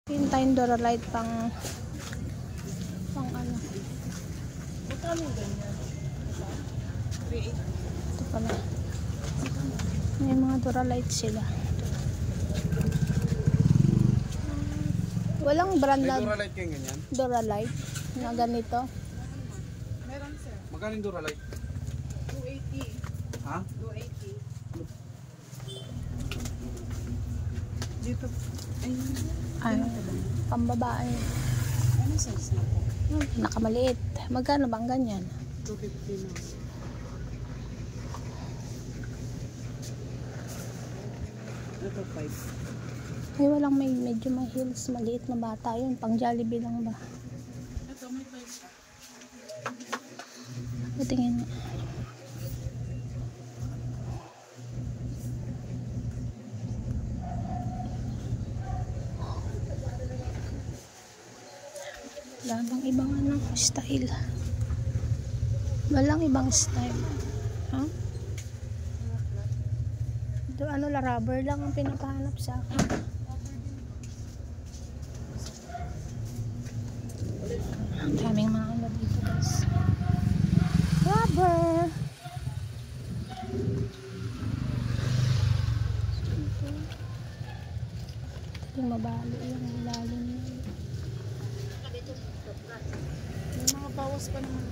Hintayin Doralite pang ano. Magkano ganyan? 3.8. Ito pala. May mga Doralite sila. Walang brand May na Duralite kayong ganyan? Doralite na ganito. Meron sir. Magkano yung Duralite? 280. Ha? 280. Dito. Ay, Ay, pambabae. ano size na po? Nakamaliit. Magkano bang ganyan? 250 na. Ito 5. Ay, walang medyo may heels. Maliit na bata yun. Pang Jollibee lang ba? Ito may 5 pa. Patingin nga. Wala bang ibang style? Walang ibang style. Ha? Ito, rubber lang ang pinapahanap sa akin. Ang daming mga dito guys. Rubber! Ito yung mabalo yung ilalim niya. May mga bawas pa naman.